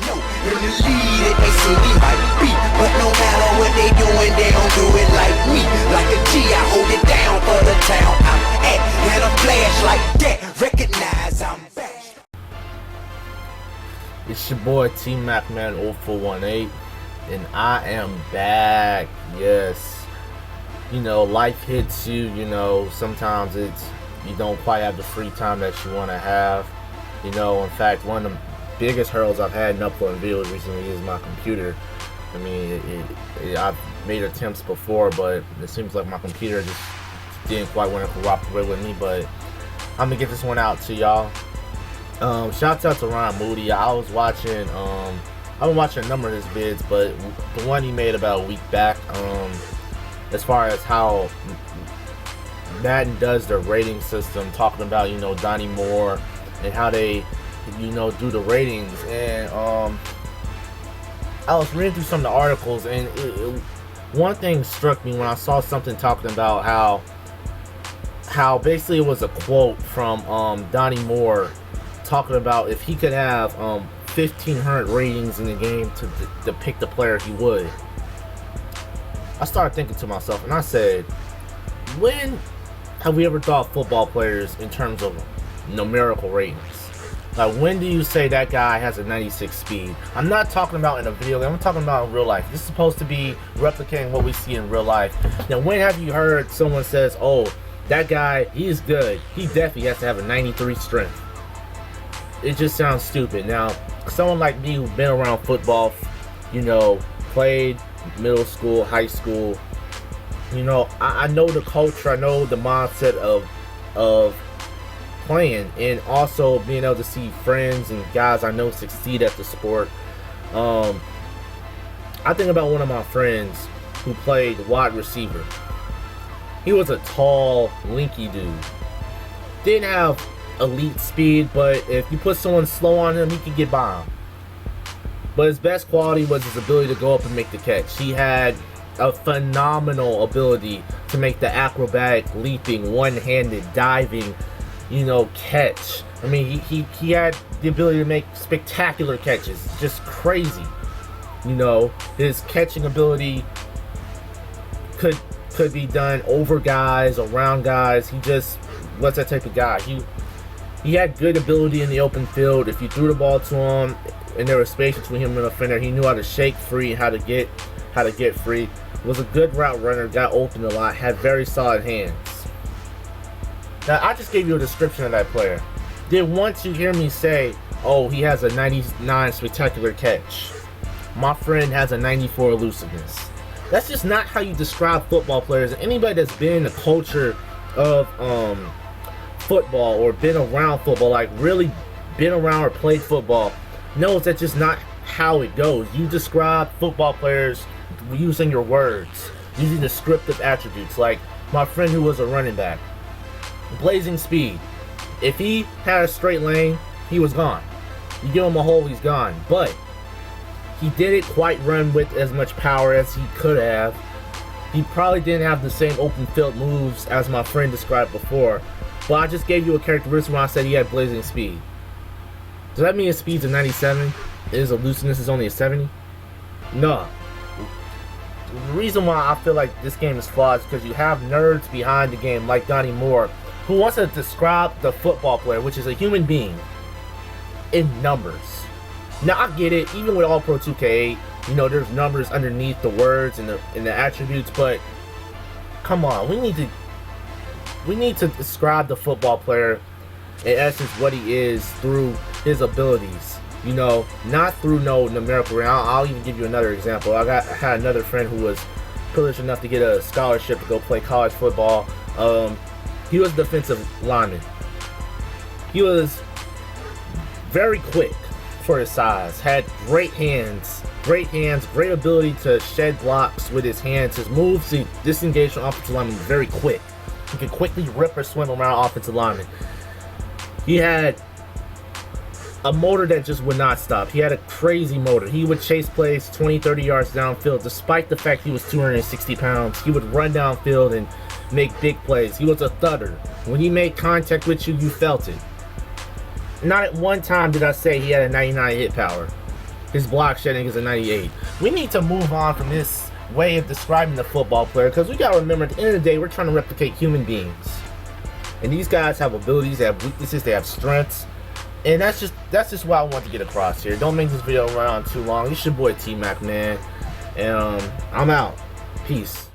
know in the lead that they see me might be, but no matter what they doing, they don't do it like me. Like a G, I hold it down for the town I'm at, and a flash like that, recognize I'm back. It's your boy T-Mac Man 0418, and I am back. Yes, you know, life hits you. You know, sometimes you don't quite have the free time that you want to have. You know, in fact, one of the biggest hurdles I've had in uploading videos recently is my computer. I mean, I've made attempts before, but it seems like my computer just didn't quite want to cooperate with me. But I'm gonna get this one out to y'all. Shouts out to Ron Moody. I was watching, I've been watching a number of his vids, but the one he made about a week back, as far as how Madden does their rating system, talking about, you know, Donny Moore and how they, you know, do the ratings. And I was reading through some of the articles, and one thing struck me when I saw something talking about how basically it was a quote from Donny Moore talking about if he could have 1,500 ratings in the game to depict the player, he would. I started thinking to myself, and I said, when have we ever thought football players in terms of numerical ratings? Like, when do you say that guy has a 96 speed? I'm not talking about in a video game, I'm talking about in real life. This is supposed to be replicating what we see in real life. Now, when have you heard someone says, oh, that guy, he's good, he definitely has to have a 93 strength? It just sounds stupid. Now, someone like me who's been around football, you know, played middle school, high school, you know, I know the culture, I know the mindset of playing, and also being able to see friends and guys I know succeed at the sport. I think about one of my friends who played wide receiver. He was a tall, lanky dude. Didn't have elite speed, but if you put someone slow on him, he could get by him. But his best quality was his ability to go up and make the catch. He had a phenomenal ability to make the acrobatic, leaping, one-handed, diving, you know, catch. I mean, he had the ability to make spectacular catches, just crazy. You know, his catching ability could be done over guys, around guys. He just was that type of guy. He had good ability in the open field. If you threw the ball to him and there was space between him and the defender, he knew how to shake free and how to get free. Was a good route runner, got open a lot, had very solid hands. Now, I just gave you a description of that player. Then once you hear me say, oh, he has a 99 spectacular catch, my friend has a 94 elusiveness. That's just not how you describe football players. Anybody that's been in the culture of football or been around football, like really been around or played football, knows that's just not how it goes. You describe football players using your words, using descriptive attributes. Like my friend who was a running back, blazing speed. If he had a straight lane, he was gone. You give him a hole, he's gone. But he didn't quite run with as much power as he could have. He probably didn't have the same open field moves as my friend described before. But I just gave you a characteristic when I said he had blazing speed. Does that mean his speed's a 97? His elusiveness is only a 70? No. The reason why I feel like this game is flawed is because you have nerds behind the game like Donny Moore who wants to describe the football player, which is a human being, in numbers. Now I get it, even with All Pro 2K8, you know, there's numbers underneath the words and the attributes, but come on, we need to describe the football player in essence what he is through his abilities, you know, not through no numerical. I'll even give you another example. I had another friend who was privileged enough to get a scholarship to go play college football. He was a defensive lineman. He was very quick for his size, had great hands, great ability to shed blocks with his hands. His moves to disengage from offensive linemen was very quick. He could quickly rip or swim around offensive linemen. He had a motor that just would not stop. He had a crazy motor. He would chase plays 20-30 yards downfield despite the fact he was 260 pounds. He would run downfield and make big plays. He was a thudder. When he made contact with you, you felt it. Not at one time did I say he had a 99 hit power. His block shedding is a 98. We need to move on from this way of describing the football player, because we got to remember at the end of the day, we're trying to replicate human beings. And these guys have abilities, they have weaknesses, they have strengths. And that's just what I want to get across here. Don't make this video run on too long. It's your boy T-Mac, man. And I'm out. Peace.